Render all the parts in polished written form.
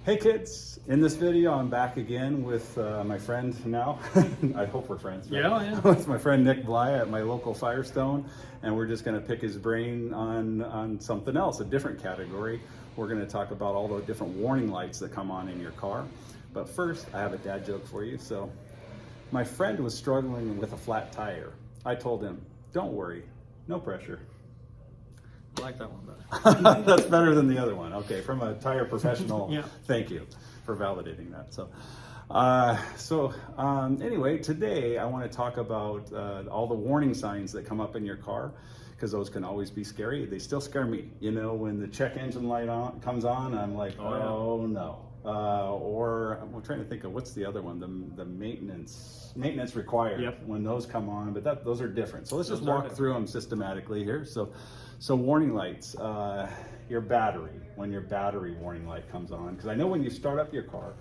Hey kids, in this video I'm back again with my friend now. I hope we're friends. Right? Yeah. With my friend Nick Bly at my local Firestone, and we're just going to pick his brain on something else, a different category. We're going to talk about all the different warning lights that come on in your car. But first, I have a dad joke for you. So, my friend was struggling with a flat tire. I told him, "Don't worry, no pressure." I like that one better. That's better than the other one. Okay, from a tire professional, Yeah. Thank you for validating that. Anyway, today I want to talk about all the warning signs that come up in your car, because those can always be scary. They still scare me. You know, when the check engine light comes on, I'm like, oh no. Or I'm trying to think of what's the other one, the maintenance required. Yep. When those come on, but those are different. So let's just walk through them systematically here. So warning lights, your battery, when your battery warning light comes on, because I know when you start up your car,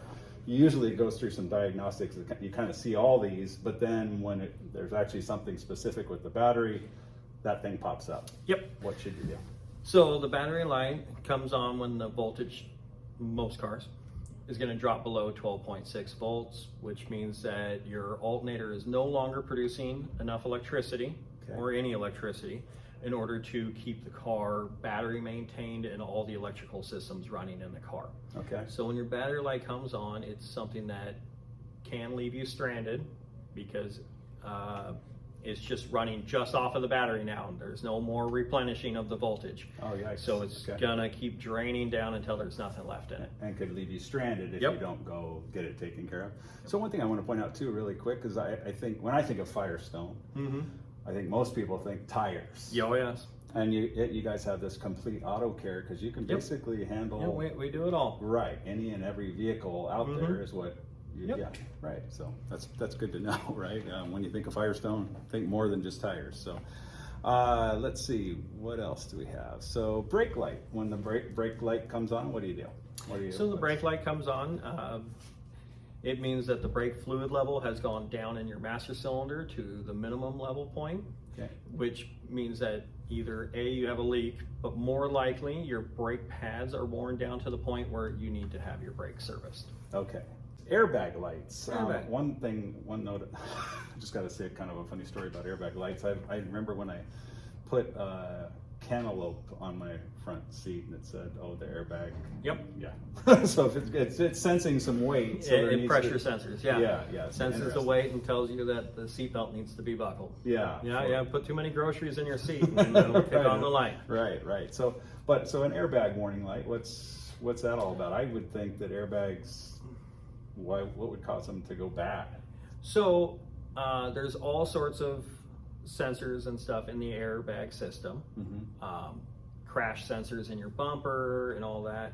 usually it goes through some diagnostics. You kind of see all these, but then when there's actually something specific with the battery, that thing pops up. Yep. What should you do? So the battery light comes on when the voltage, most cars, is going to drop below 12.6 volts, which means that your alternator is no longer producing enough electricity or any electricity in order to keep the car battery maintained and all the electrical systems running in the car. Okay. So when your battery light comes on, it's something that can leave you stranded because it's just running just off of the battery now. There's no more replenishing of the voltage. Oh, yeah. So it's gonna keep draining down until there's nothing left in it. And could leave you stranded if you don't go get it taken care of. So one thing I want to point out too really quick, because I think when I think of Firestone, I think most people think tires. Oh, yes. And you guys have this complete auto care, because you can basically handle. Yeah, we do it all. Right, any and every vehicle out there is what. Yeah, right. So that's good to know, right? When you think of Firestone, think more than just tires. So let's see, what else do we have? So brake light. When the brake light comes on, what do you do? So the brake light comes on. It means that the brake fluid level has gone down in your master cylinder to the minimum level point, which means that either A, you have a leak, but more likely your brake pads are worn down to the point where you need to have your brakes serviced. Okay. Airbag lights. Airbag. One note, I just got to say kind of a funny story about airbag lights. I remember when I put cantaloupe on my front seat and it said, "Oh, the airbag." Yep. Yeah. So if it's sensing some weight. So it pressure sensors. Yeah. Yeah. Senses the weight and tells you that the seatbelt needs to be buckled. Yeah. Yeah. Put too many groceries in your seat and it'll kick on the light. Right. So an airbag warning light. What's that all about? I would think that airbags. What would cause them to go bad? So there's all sorts of sensors and stuff in the airbag system. Crash sensors in your bumper and all that.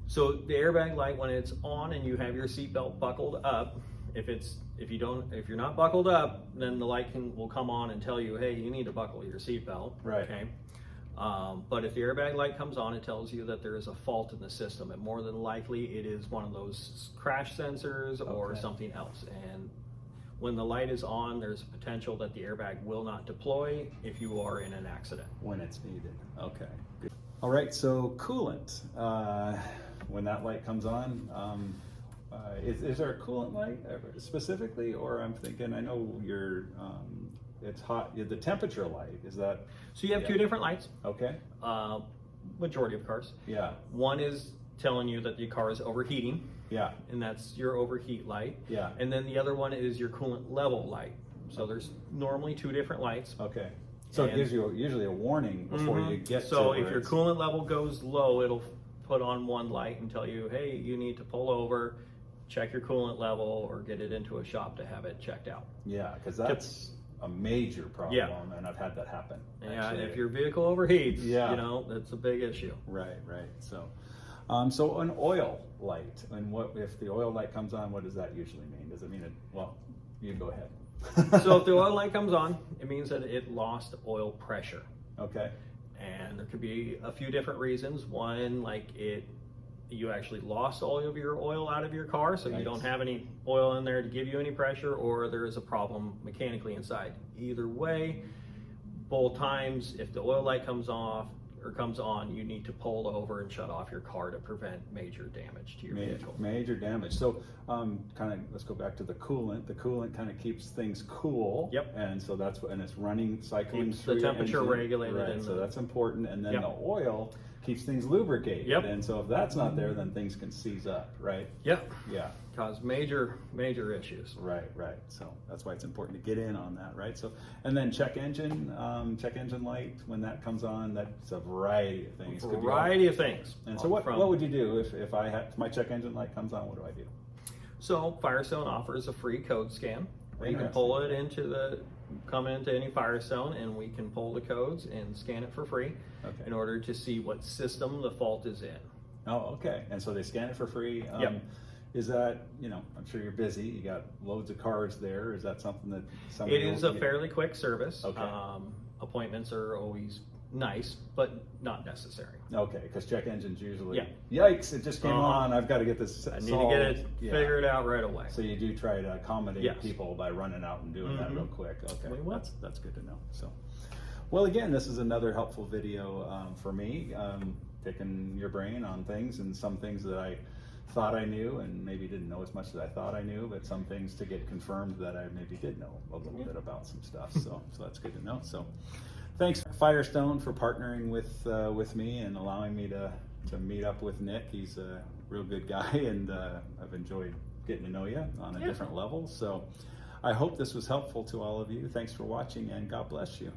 So the airbag light, when it's on and you have your seatbelt buckled up, if you're not buckled up, then the light will come on and tell you, hey, you need to buckle your seatbelt. Right. Okay. But if the airbag light comes on, it tells you that there is a fault in the system, and more than likely it is one of those crash sensors or something else. And when the light is on, there's a potential that the airbag will not deploy if you are in an accident. When it's needed. Okay. Good. All right. So coolant. When that light comes on, is there a coolant light specifically, or I'm thinking, I know it's hot. The temperature light, is that? So you have two different lights. Okay. Majority of cars. Yeah. One is telling you that the car is overheating. Yeah. And that's your overheat light. Yeah. And then the other one is your coolant level light. So there's normally two different lights. Okay. So it gives you usually a warning before you get to So if your coolant level goes low, it'll put on one light and tell you, hey, you need to pull over, check your coolant level, or get it into a shop to have it checked out. Yeah, because that's a major problem, and I've had that happen. Yeah, actually. if your vehicle overheats, that's a big issue. Right. So, so an oil light, and what if the oil light comes on? What does that usually mean? Does it mean you go ahead. So if the oil light comes on, it means that it lost oil pressure. Okay. And there could be a few different reasons. One, you actually lost all of your oil out of your car, so you don't have any oil in there to give you any pressure, or there is a problem mechanically inside. Either way, both times, if the oil light comes off, or comes on, you need to pull over and shut off your car to prevent major damage to your vehicle. Major damage. So kind of, let's go back to the coolant. The coolant kind of keeps things cool. Yep. And so that's what, and it's running, cycling Keeps through the your temperature engine. regulated. Right, so that's important. And then Yep. the oil keeps things lubricated. Yep. And so if that's not there, then things can seize up, right? Yep. Yeah. Cause major issues. Right. So that's why it's important to get in on that, right? So, and then check engine light, when that comes on, that's a variety of things. Could be all- Variety of things. And so what would you do if my check engine light comes on? What do I do? So Firestone offers a free code scan. You can Fantastic. pull it come into any Firestone, and we can pull the codes and scan it for free Okay. in order to see what system the fault is in. Oh, okay. And so they scan it for free. Yep. Is that, I'm sure you're busy. You got loads of cars there. Is that something that It is a fairly quick service. Okay. Appointments are always nice, but not necessary. Okay, because check engines usually. Yeah. Yikes! It just came Uh-huh. on. I've got to get this. I need to get it figured out right away. So you do try to accommodate Yes. people by running out and doing that Mhm. real quick. Okay, We will. that's good to know. So, well, again, this is another helpful video for me, picking your brain on things, and some things that I thought I knew and maybe didn't know as much as I thought I knew, but some things to get confirmed that I maybe did know a little bit about some stuff. So that's good to know. So thanks Firestone for partnering with me and allowing me to meet up with Nick. He's a real good guy, and I've enjoyed getting to know you on a different level. So I hope this was helpful to all of you. Thanks for watching, and God bless you.